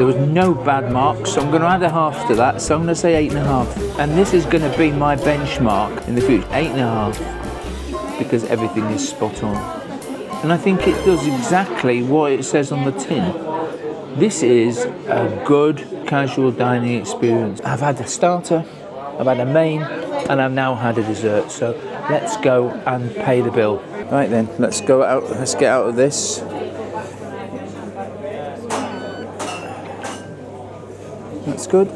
There was no bad marks, so I'm going to add a half to that. So I'm going to say 8.5. And this is going to be my benchmark in the future. 8.5, because everything is spot on. And I think it does exactly what it says on the tin. This is a good casual dining experience. I've had a starter, I've had a main, and I've now had a dessert. So let's go and pay the bill. Right then, let's go out. Let's get out of this. That's good.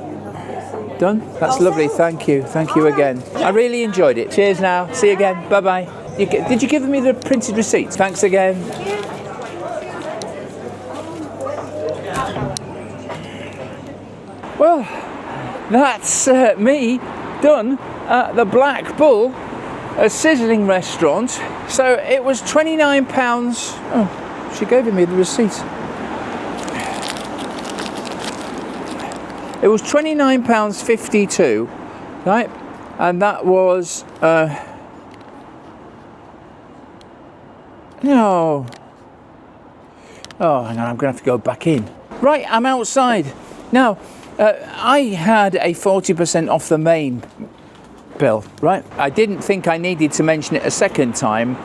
Done? That's lovely. Thank you. Thank you again. I really enjoyed it. Cheers now. See you again. Bye-bye. Did you give me the printed receipts? Thanks again. Well, that's me done at the Black Bull, a Sizzling restaurant. So it was £29. Oh, she gave me the receipt. It was £29.52, right? And that was no. Oh, hang on, I'm gonna have to go back in. Right, I'm outside now. I had a 40% off the main bill, right? I didn't think I needed to mention it a second time,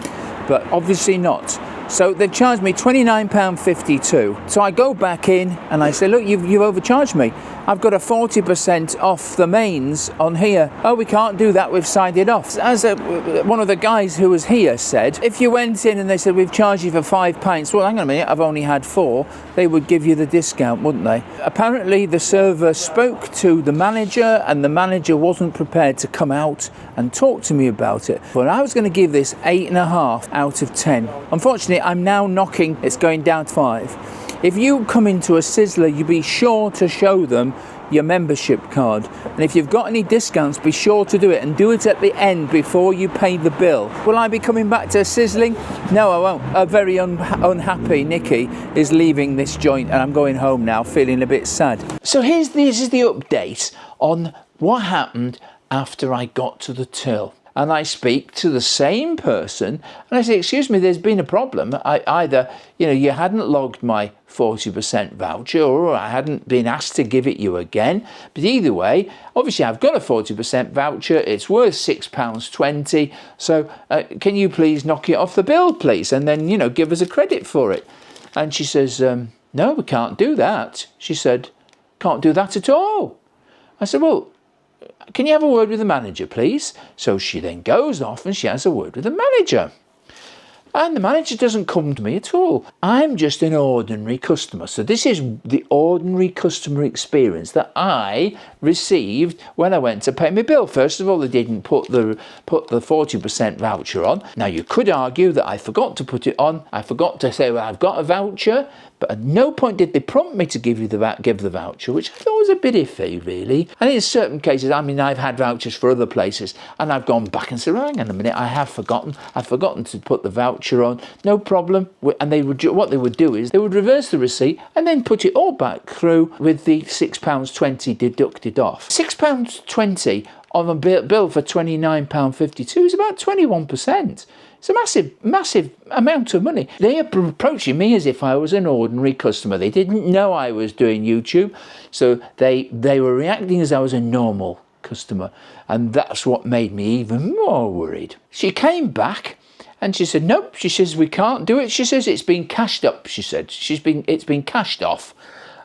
but obviously not. So they charged me £29.52. So I go back in and I say, look, you've overcharged me. I've got a 40% off the mains on here. Oh, we can't do that, we've signed it off. As one of the guys who was here said, if you went in and they said, we've charged you for 5 pints, well, hang on a minute, I've only had 4, they would give you the discount, wouldn't they? Apparently the server spoke to the manager and the manager wasn't prepared to come out and talk to me about it. But I was going to give this 8.5 out of 10. Unfortunately, I'm now knocking, it's going down to 5. If you come into a Sizzler, you be sure to show them your membership card. And if you've got any discounts, be sure to do it, and do it at the end before you pay the bill. Will I be coming back to Sizzling? No, I won't. A very unhappy Nikki is leaving this joint, and I'm going home now feeling a bit sad. So this is the update on what happened after I got to the till. And I speak to the same person and I say, excuse me, there's been a problem. Either, you hadn't logged my 40% voucher, or I hadn't been asked to give it you again. But either way, obviously I've got a 40% voucher. It's worth £6.20. So can you please knock it off the bill, please? And then, give us a credit for it. And she says, no, we can't do that. She said, can't do that at all. I said, well, can you have a word with the manager, please? So she then goes off and she has a word with the manager. And the manager doesn't come to me at all. I'm just an ordinary customer. So this is the ordinary customer experience that I received when I went to pay my bill. First of all, they didn't put the 40% voucher on. Now, you could argue that I forgot to put it on. I forgot to say, well, I've got a voucher. But at no point did they prompt me to give the voucher, which I thought was a bit iffy, really. And in certain cases, I've had vouchers for other places, and I've gone back and said, hang on a minute, I've forgotten to put the voucher on. No problem. And what they would do is they would reverse the receipt and then put it all back through with the £6.20 deducted off. £6.20 on a bill for £29.52 is about 21%. It's a massive amount of money. They are approaching me as if I was an ordinary customer. They didn't know I was doing YouTube, so they were reacting as I was a normal customer, and that's what made me even more worried. She came back and she said, nope. She says, we can't do it. She says, it's been cashed up. She said, it's been cashed off.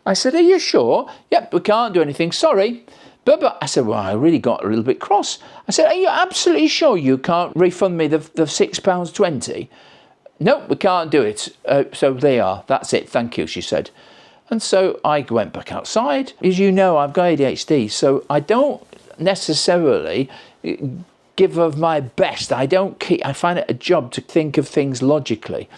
I said, are you sure? Yep, we can't do anything. Sorry. But I said, well, I really got a little bit cross. I said, are you absolutely sure you can't refund me the £6.20? Nope, we can't do it. So they are. That's it. Thank you, she said. And so I went back outside. As you know, I've got ADHD, so I don't necessarily give of my best. I find it a job to think of things logically.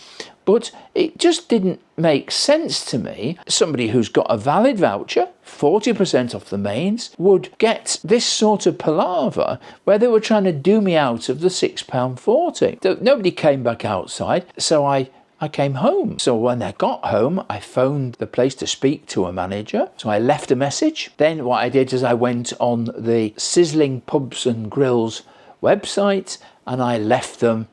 But it just didn't make sense to me. Somebody who's got a valid voucher, 40% off the mains, would get this sort of palaver where they were trying to do me out of the £6.40. So nobody came back outside, so I came home. So when I got home, I phoned the place to speak to a manager. So I left a message. Then what I did is I went on the Sizzling Pubs and Grills website and I left them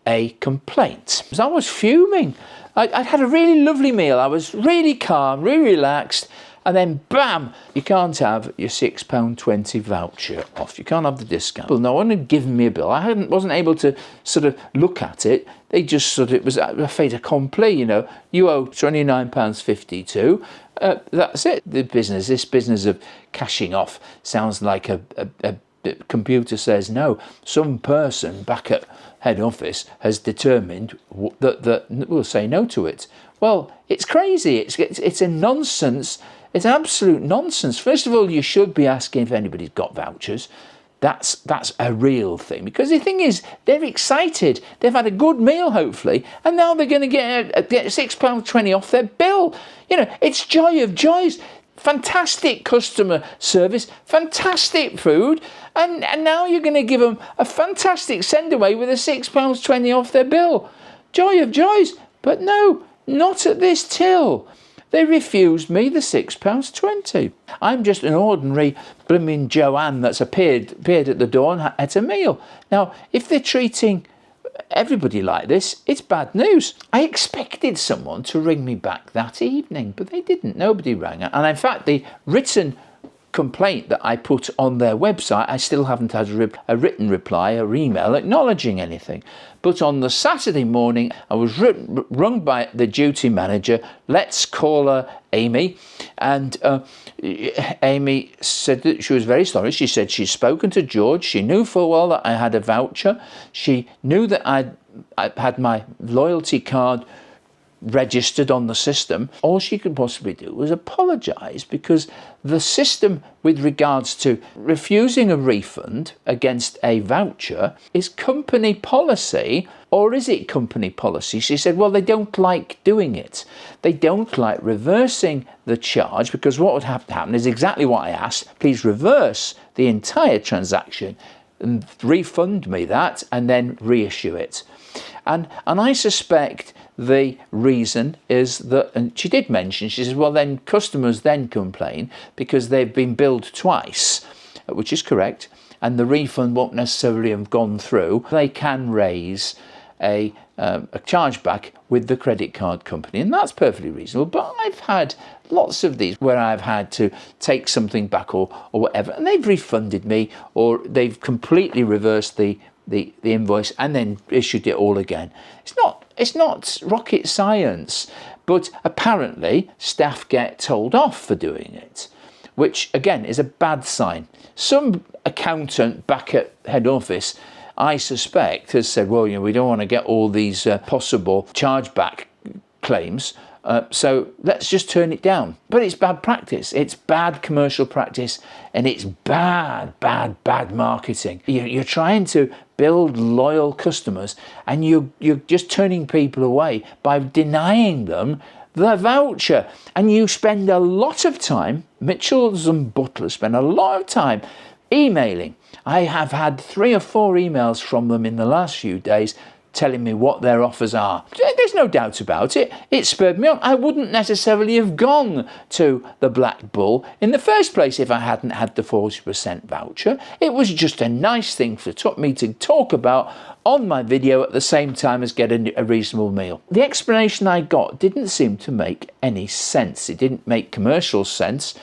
a complaint. I was fuming. I'd had a really lovely meal. I was really calm, really relaxed, And then bam, you can't have your £6.20 voucher off. You can't have the discount. Well, no one had given me a bill. I wasn't able to sort of look at it. They just sort of, it was a fait accompli, you know. You owe £29.52. That's it. This business of cashing off sounds like a computer says no. Some person back at head office has determined that we'll say no to it. Well, it's crazy. It's a nonsense. It's absolute nonsense. First of all, you should be asking if anybody's got vouchers. That's a real thing, because the thing is, they're excited. They've had a good meal, hopefully, and now they're going to get £6.20 off their bill. You know, it's joy of joys. Fantastic customer service, fantastic food, and now you're going to give them a fantastic send away with a £6.20 off their bill. Joy of joys. But no, not at this till. They refused me the £6.20. I'm just an ordinary blooming Joanne that's appeared at the door and had a meal. Now, if they're treating everybody like this, it's bad news. I expected someone to ring me back that evening, but they didn't. Nobody rang. And in fact, the written complaint that I put on their website, I still haven't had a written reply or email acknowledging anything. But on the Saturday morning, I was rung by the duty manager. Let's call her Amy. And Amy said that she was very sorry. She said she'd spoken to George. She knew full well that I had a voucher. She knew that I had my loyalty card registered on the system. All she could possibly do was apologise, because the system with regards to refusing a refund against a voucher is company policy, or is it company policy? She said, well, they don't like doing it. They don't like reversing the charge, because what would have to happen is exactly what I asked. Please reverse the entire transaction and refund me that and then reissue it. And I suspect the reason is that, and she did mention, she says, well, then customers then complain because they've been billed twice, which is correct, and the refund won't necessarily have gone through. They can raise a chargeback with the credit card company, and that's perfectly reasonable. But I've had lots of these where I've had to take something back or whatever, and they've refunded me, or they've completely reversed the invoice and then issued it all again. It's not rocket science, but apparently staff get told off for doing it, which again is a bad sign. Some accountant back at head office, I suspect, has said, well, you know, we don't want to get all these possible chargeback claims, so let's just turn it down. But it's bad practice. It's bad commercial practice, and it's bad marketing. You're trying to build loyal customers, and you're just turning people away by denying them the voucher. And you spend a lot of time, Mitchells and Butlers spend a lot of time emailing. I have had 3 or 4 emails from them in the last few days telling me what their offers are. There's no doubt about it. It spurred me on. I wouldn't necessarily have gone to the Black Bull in the first place if I hadn't had the 40% voucher. It was just a nice thing for me to talk about on my video at the same time as getting a reasonable meal. The explanation I got didn't seem to make any sense. It didn't make commercial sense.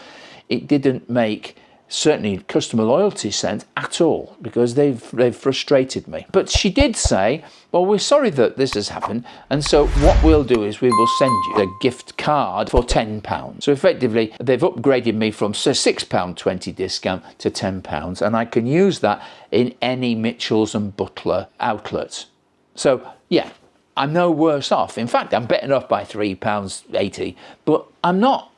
It didn't make certainly customer loyalty sense at all, because they've frustrated me. But she did say, well, we're sorry that this has happened, and so what we'll do is we will send you a gift card for £10. So effectively they've upgraded me from £6.20 discount to £10, and I can use that in any Mitchells and Butler outlet. So yeah, I'm no worse off. In fact, I'm better off by £3.80, but I'm not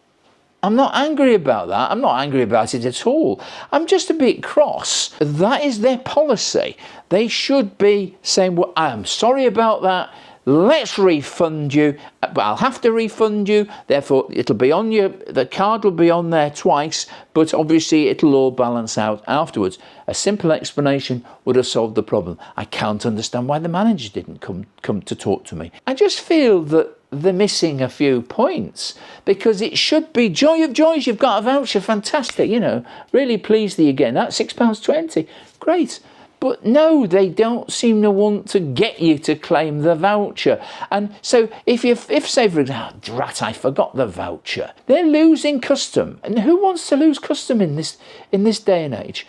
angry about that. I'm not angry about it at all. I'm just a bit cross. That is their policy. They should be saying, well, I'm sorry about that. Let's refund you, but I'll have to refund you. Therefore, it'll be on the card will be on there twice, but obviously it'll all balance out afterwards. A simple explanation would have solved the problem. I can't understand why the manager didn't come to talk to me. I just feel that they're missing a few points, because it should be joy of joys. You've got a voucher, fantastic, you know, really pleased that you're getting that £6.20, great. But no, they don't seem to want to get you to claim the voucher. And so if say for example, drat, I forgot the voucher, they're losing custom. And who wants to lose custom in this day and age?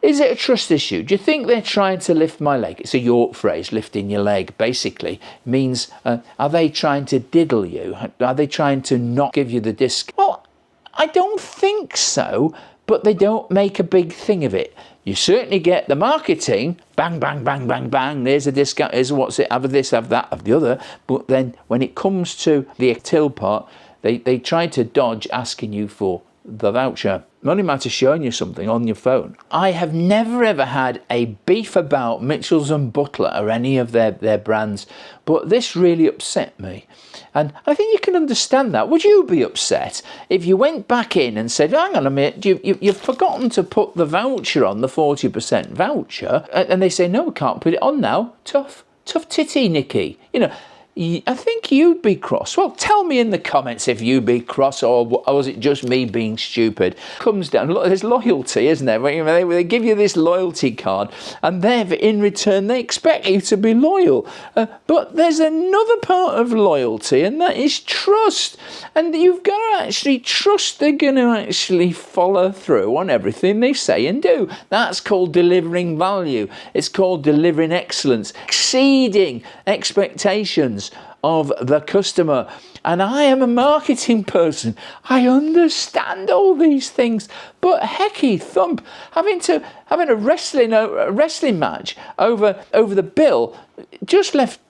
Is it a trust issue? Do you think they're trying to lift my leg? It's a York phrase, lifting your leg, basically means, are they trying to diddle you? Are they trying to not give you the disc? Well, I don't think so, but they don't make a big thing of it. You certainly get the marketing, bang, bang, bang, bang, bang, there's a discount, here's what's it, have this, have that, have the other. But then when it comes to the till part, they try to dodge asking you for the voucher. Only matter showing you something on your phone. I have never ever had a beef about Mitchells and Butler or any of their brands, but this really upset me. And I think you can understand that. Would you be upset if you went back in and said, hang on a minute, you've forgotten to put the voucher on, the 40% voucher, and they say, no, we can't put it on now. Tough titty, Nikki. You know, I think you'd be cross. Well, tell me in the comments if you'd be cross, or was it just me being stupid? Comes down, look, there's loyalty, isn't there? They give you this loyalty card, and in return, they expect you to be loyal. But there's another part of loyalty, and that is trust. And you've got to actually trust they're going to actually follow through on everything they say and do. That's called delivering value. It's called delivering excellence, exceeding expectations of the customer. And I am a marketing person. I understand all these things. But hecky thump, having a wrestling match over the bill just left.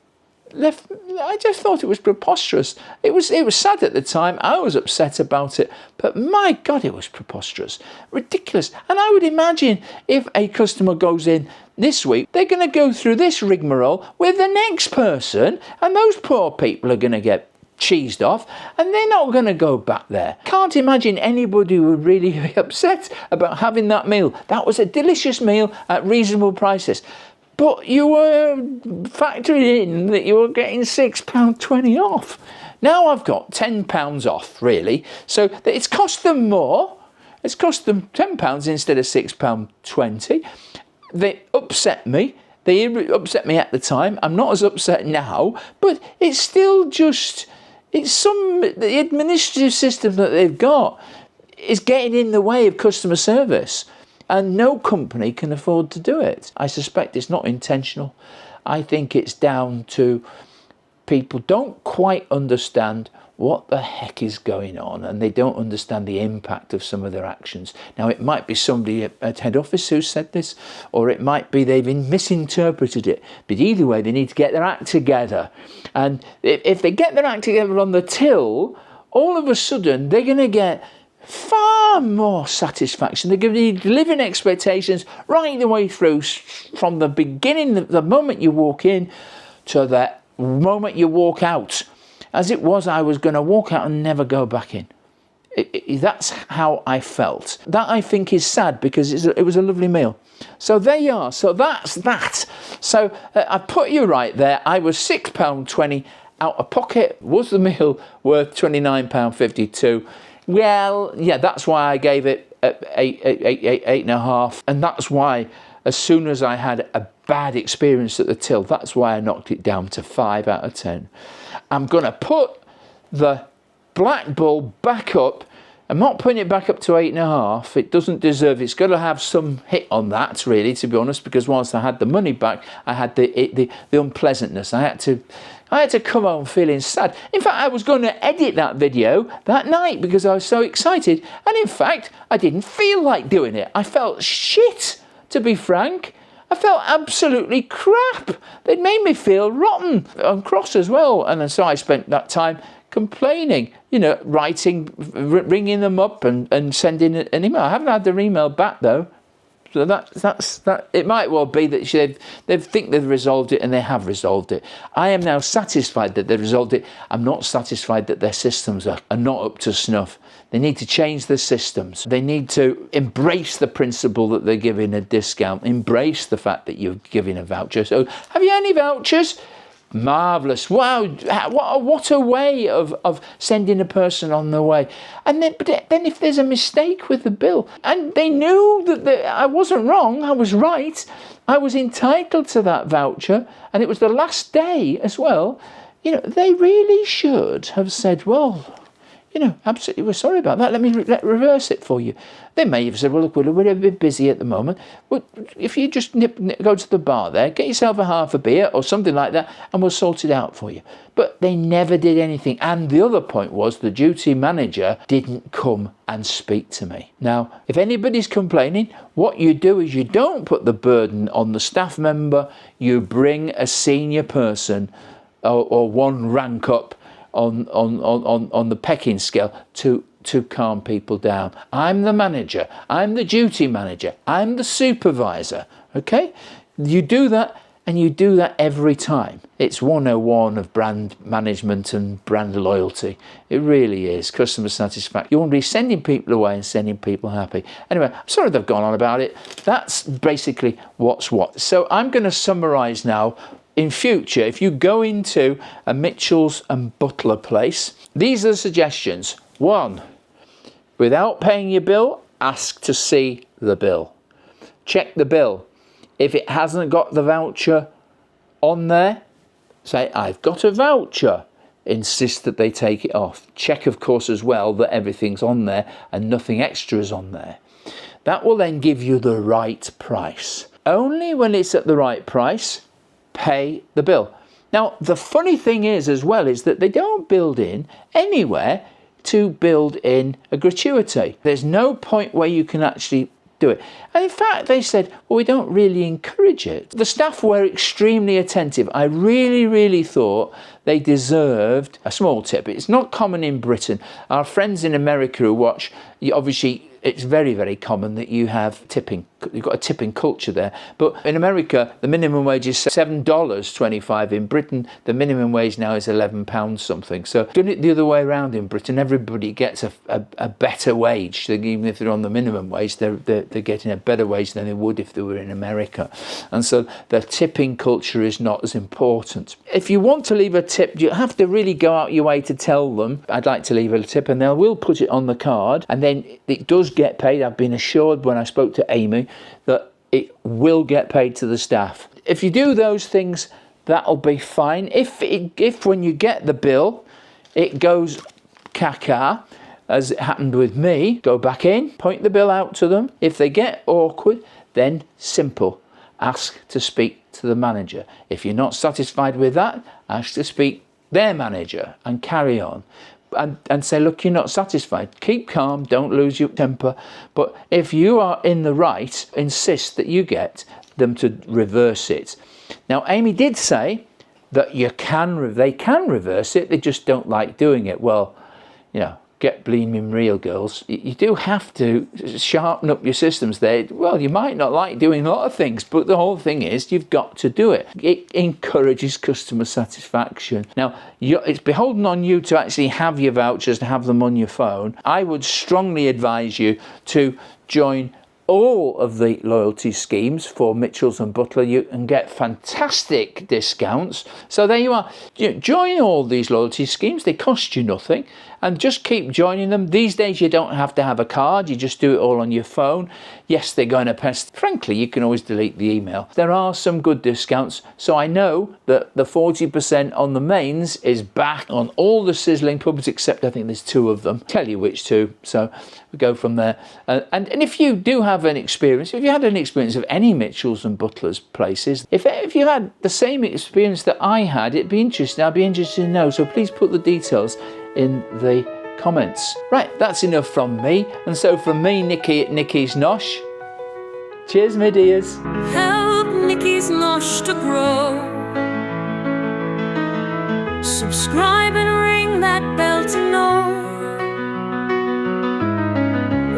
I just thought it was preposterous. It was sad at the time. I was upset about it, but my God, it was preposterous, ridiculous. And I would imagine if a customer goes in this week, they're going to go through this rigmarole with the next person, and those poor people are going to get cheesed off, and they're not going to go back there. Can't imagine anybody would really be upset about having that meal. That was a delicious meal at reasonable prices. But you were factoring in that you were getting £6.20 off. Now I've got £10 off, really. So it's cost them more. It's cost them £10 instead of £6.20. They upset me. They upset me at the time. I'm not as upset now. But it's still just, the administrative system that they've got is getting in the way of customer service. And no company can afford to do it. I suspect it's not intentional. I think it's down to people don't quite understand what the heck is going on, and they don't understand the impact of some of their actions. Now, it might be somebody at head office who said this, or it might be they've misinterpreted it. But either way, they need to get their act together. And if they get their act together on the till, all of a sudden, they're going to get far more satisfaction. They're going to be delivering expectations right the way through, from the beginning, the moment you walk in, to the moment you walk out. As it was, I was going to walk out and never go back in. That's how I felt. That, I think, is sad, because it was a lovely meal. So there you are. So that's that. So I put you right there. I was £6.20 out of pocket. Was the meal worth £29.52? Well, yeah, that's why I gave it 8.5. And that's why, as soon as I had a bad experience at the till, that's why I knocked it down to 5 out of 10. I'm going to put the Black Bull back up. I'm not putting it back up to 8.5. It doesn't deserve it. It's got to have some hit on that, really, to be honest, because once I had the money back, I had the unpleasantness. I had to come home feeling sad. In fact, I was going to edit that video that night because I was so excited. And in fact, I didn't feel like doing it. I felt shit, to be frank. I felt absolutely crap. They'd made me feel rotten and cross as well. And so I spent that time complaining, writing, ringing them up and sending an email. I haven't had their email back, though. So that's that. It might well be that they think they've resolved it, and they have resolved it. I am now satisfied that they've resolved it. I'm not satisfied that their systems are not up to snuff. They need to change the systems. They need to embrace the principle that they're giving a discount, embrace the fact that you're giving a voucher. So have you any vouchers? Marvellous. Wow, what a way of sending a person on their way. And then if there's a mistake with the bill, and they knew that I wasn't wrong, I was right, I was entitled to that voucher, and it was the last day as well, they really should have said, well, absolutely, we're sorry about that. Let me reverse it for you. They may have said, well, look, we're a bit busy at the moment. But if you just go to the bar there, get yourself a half a beer or something like that, and we'll sort it out for you. But they never did anything. And the other point was the duty manager didn't come and speak to me. Now, if anybody's complaining, what you do is you don't put the burden on the staff member. You bring a senior person or one rank up on the pecking scale to calm people down. I'm the manager, I'm the duty manager, I'm the supervisor, okay? You do that, and you do that every time. It's 101 of brand management and brand loyalty. It really is. Customer satisfaction. You want to be sending people away and sending people happy. Anyway, I'm sorry they've gone on about it. That's basically what's what. So I'm going to summarise now. In future, if you go into a Mitchells and Butler place, these are the suggestions. 1, without paying your bill, ask to see the bill. Check the bill. If it hasn't got the voucher on there, say, I've got a voucher. Insist that they take it off. Check, of course, as well that everything's on there and nothing extra is on there. That will then give you the right price. Only when it's at the right price, pay the bill. Now, the funny thing is as well is that they don't build in anywhere to build in a gratuity. There's no point where you can actually do it. And in fact, they said, well, we don't really encourage it. The staff were extremely attentive. I really, really thought they deserved a small tip. It's not common in Britain. Our friends in America who watch, obviously, it's very, very common that you have tipping. You've got a tipping culture there. But in America, the minimum wage is $7.25. In Britain, the minimum wage now is £11 something. So doing it the other way around in Britain, everybody gets a better wage. So even if they're on the minimum wage, they're getting a better wage than they would if they were in America. And so the tipping culture is not as important. If you want to leave a tip, you have to really go out your way to tell them, I'd like to leave a tip, and they will put it on the card. And then it does get paid. I've been assured when I spoke to Amy that it will get paid to the staff. If you do those things, that'll be fine. If when you get the bill, it goes caca, as it happened with me, go back in, point the bill out to them. If they get awkward, then simple. Ask to speak to the manager. If you're not satisfied with that, ask to speak their manager and carry on. And say, look, you're not satisfied. Keep calm, don't lose your temper. But if you are in the right, insist that you get them to reverse it. Now, Amy did say that they can reverse it, they just don't like doing it. Well, get bleeming real, girls. You do have to sharpen up your systems there. Well, you might not like doing a lot of things, but the whole thing is you've got to do it. It encourages customer satisfaction. Now, it's beholden on you to actually have your vouchers, to have them on your phone. I would strongly advise you to join all of the loyalty schemes for Mitchells and Butler. You can get fantastic discounts. So there you are. Join all these loyalty schemes. They cost you nothing. And just keep joining them. These days you don't have to have a card. You just do it all on your phone. Yes, they're going to pest. Frankly, you can always delete the email. There are some good discounts. So I know that the 40% on the mains is back on all the Sizzling pubs, except I think there's 2 of them. Tell you which 2. So we go from there. And if you do have an experience, if you had an experience of any Mitchells and Butlers places, if you had the same experience that I had, it'd be interesting. I'd be interested to know. So please put the details in the comments. Right, that's enough from me. And so from me, Nikki at Nikki's Nosh. Cheers, my dears. Help Nikki's Nosh to grow. Subscribe and ring that bell to know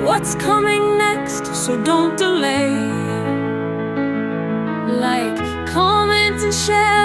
what's coming next, so don't delay. Like, comment and share.